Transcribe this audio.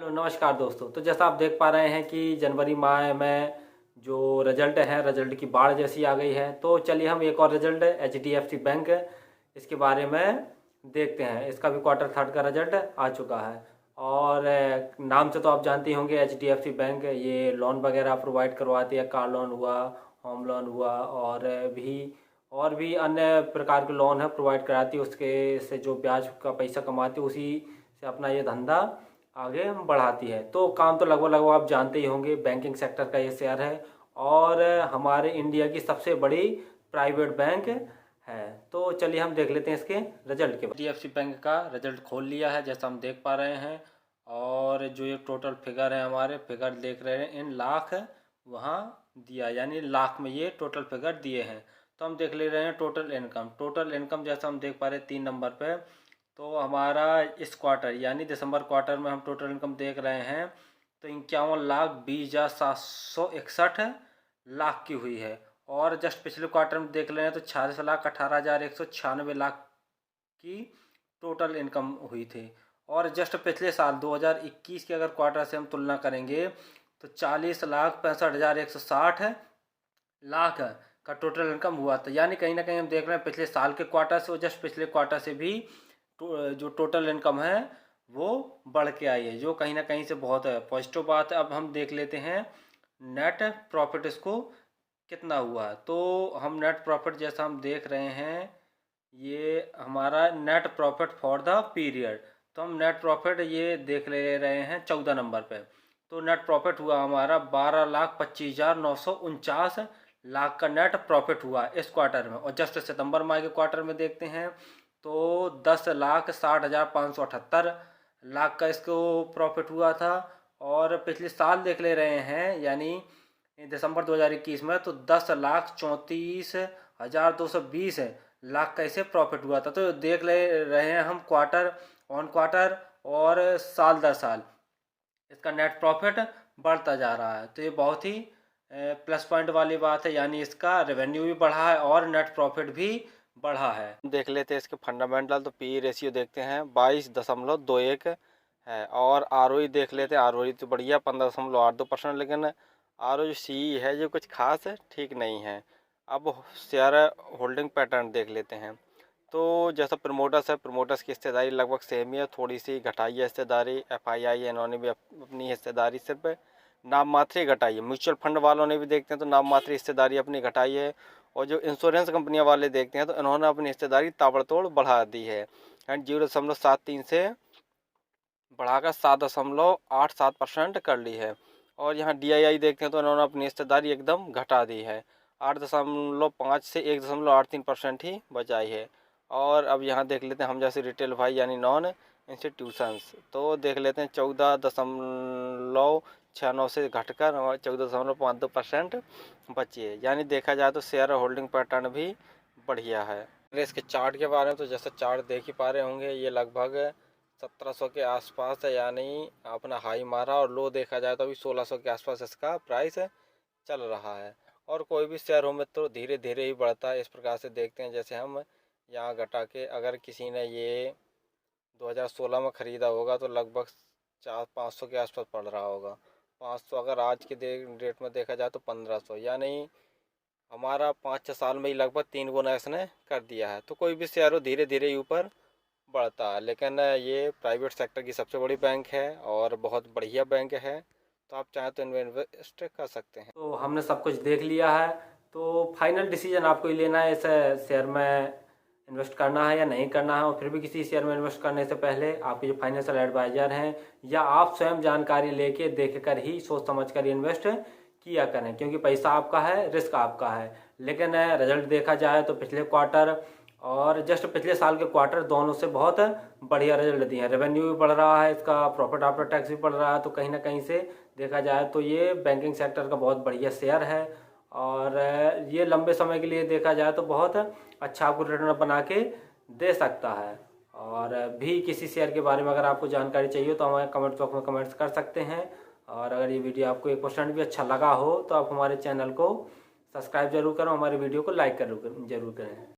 Hello नमस्कार दोस्तों। तो जैसा आप देख पा रहे हैं कि जनवरी माह में जो रिजल्ट की बाढ़ जैसी आ गई है। तो चलिए हम एक और रिजल्ट HDFC बैंक इसके बारे में देखते हैं। इसका भी क्वार्टर थर्ड का रिजल्ट आ चुका है और नाम से तो आप जानते ही होंगे HDFC बैंक ये लोन वगैरह प्रोवाइड करवाती है। कार लोन हुआ, होम लोन हुआ और भी अन्य प्रकार के लोन है प्रोवाइड कराती है। उसके से जो ब्याज का पैसा कमाती है उसी से अपना ये धंधा आगे बढ़ाती है। तो काम तो लगभग आप जानते ही होंगे, बैंकिंग सेक्टर का ये शेयर है और हमारे इंडिया की सबसे बड़ी प्राइवेट बैंक है। तो चलिए हम देख लेते हैं इसके रिजल्ट के बाद। HDFC बैंक का रिजल्ट खोल लिया है जैसा हम देख पा रहे हैं। और जो ये टोटल फिगर है, हमारे फिगर देख रहे हैं इन लाख वहाँ दिया, यानी लाख में ये टोटल फिगर दिए हैं। तो हम देख ले रहे हैं टोटल इनकम जैसा हम देख पा रहे हैं 3 नंबर पे। तो हमारा इस क्वार्टर यानी दिसंबर क्वार्टर में हम टोटल इनकम देख रहे हैं तो 51,20,761 की हुई है। और जस्ट पिछले क्वार्टर में देख रहे हैं तो 46,18,196 की टोटल इनकम हुई थी। और जस्ट पिछले साल 2021 के अगर क्वार्टर से हम तुलना करेंगे तो 40,65,660 का टोटल इनकम हुआ था। यानी कहीं ना कहीं हम देख रहे हैं पिछले साल के क्वार्टर से और जस्ट पिछले क्वार्टर से भी जो टोटल इनकम है वो बढ़ के आई है, जो कहीं ना कहीं से बहुत पॉजिटिव बात है। अब हम देख लेते हैं नेट प्रॉफिट इसको कितना हुआ। तो हम नेट प्रॉफिट जैसा हम देख रहे हैं ये हमारा net profit for the period. तो हम नेट प्रॉफिट ये देख ले रहे हैं 14 नंबर पे। तो नेट प्रॉफिट हुआ हमारा 12,25,949 का नेट प्रॉफिट हुआ इस क्वार्टर में। और जस्ट सितंबर माह के क्वार्टर में देखते हैं तो 10,60,578 का इसको प्रॉफिट हुआ था। और पिछले साल देख ले रहे हैं यानी दिसंबर 2021 में तो 10,34,220 का इसे प्रॉफिट हुआ था। तो देख ले रहे हैं हम क्वार्टर ऑन क्वार्टर और साल दर साल इसका नेट प्रॉफिट बढ़ता जा रहा है। तो ये बहुत ही प्लस पॉइंट वाली बात है, यानी इसका रेवेन्यू भी बढ़ा है और नेट प्रॉफिट भी बढ़ा है। देख लेते हैं इसके फंडामेंटल। तो पी रेशियो देखते हैं 22.21 है। और ROE देख लेते हैं। ROE तो बढ़िया 15.82%, लेकिन ROCE है जो कुछ खास ठीक नहीं है। अब शेयर होल्डिंग पैटर्न देख लेते हैं। तो जैसा प्रमोटर्स है, प्रमोटर्स की हिस्सेदारी लगभग सेम ही है, थोड़ी सी घटाई है हिस्सेदारी। FII इन्होंने भी अपनी हिस्सेदारी सिर्फ नाम मात्र ही घटाई है। म्यूचुअल फंड वालों ने भी देखते हैं तो नाम मात्र हिस्सेदारी अपनी घटाई है। और जो इंश्योरेंस कंपनियां वाले देखते हैं तो इन्होंने अपनी हिस्सेदारी ताबड़तोड़ बढ़ा दी है, एंड 0.73 से बढ़ाकर 7.87% कर ली है। और यहाँ DII देखते हैं तो इन्होंने अपनी हिस्सेदारी एकदम घटा दी है, 8.5 से 1.83% ही बचाई है। और अब यहाँ देख लेते हैं हम जैसे रिटेल भाई यानी नॉन इंस्टीट्यूशंस। तो देख लेते हैं 14.69 से घटकर 14.52% बची है। यानी देखा जाए तो शेयर होल्डिंग पैटर्न भी बढ़िया है। इसके चार्ट के बारे में तो जैसे चार्ट देख ही पा रहे होंगे ये लगभग 1700 के आसपास है, यानी अपना हाई मारा। और लो देखा जाए तो अभी 1600 के आसपास इसका प्राइस चल रहा है। और कोई भी शेयर हो में तो धीरे धीरे ही बढ़ता है। इस प्रकार से देखते हैं जैसे हम यहाँ घटा के अगर किसी ने ये 2016 में ख़रीदा होगा तो लगभग 400-500 के आसपास पड़ रहा होगा। 500 अगर आज के डेट में देखा जाए तो 1500, यानी हमारा 5-6 साल में ही लगभग 3 गुना इसने कर दिया है। तो कोई भी शेयर हो धीरे धीरे ही ऊपर बढ़ता है। लेकिन ये प्राइवेट सेक्टर की सबसे बड़ी बैंक है और बहुत बढ़िया बैंक है, तो आप चाहें तो इनमें इन्वेस्ट कर सकते हैं। तो हमने सब कुछ देख लिया है, तो फाइनल डिसीजन आपको ही लेना है, इस शेयर में इन्वेस्ट करना है या नहीं करना है। और फिर भी किसी शेयर में इन्वेस्ट करने से पहले आपके जो फाइनेंशियल एडवाइजर हैं या आप स्वयं जानकारी लेके देख कर ही सोच समझ कर इन्वेस्ट किया करें, क्योंकि पैसा आपका है, रिस्क आपका है। लेकिन रिजल्ट देखा जाए तो पिछले क्वार्टर और जस्ट पिछले साल के क्वार्टर दोनों से बहुत बढ़िया रिजल्ट दिए हैं। रेवेन्यू भी बढ़ रहा है, इसका प्रॉफिट आफ्टर टैक्स भी बढ़ रहा है। तो कहीं ना कहीं से देखा जाए तो ये बैंकिंग सेक्टर का बहुत बढ़िया शेयर है और ये लंबे समय के लिए देखा जाए तो बहुत अच्छा आपको रिटर्न बना के दे सकता है। और भी किसी शेयर के बारे में अगर आपको जानकारी चाहिए तो हमारे कमेंट बॉक्स में कमेंट्स कर सकते हैं। और अगर ये वीडियो आपको 1% भी अच्छा लगा हो तो आप हमारे चैनल को सब्सक्राइब जरूर करें, हमारे वीडियो को लाइक जरूर करें।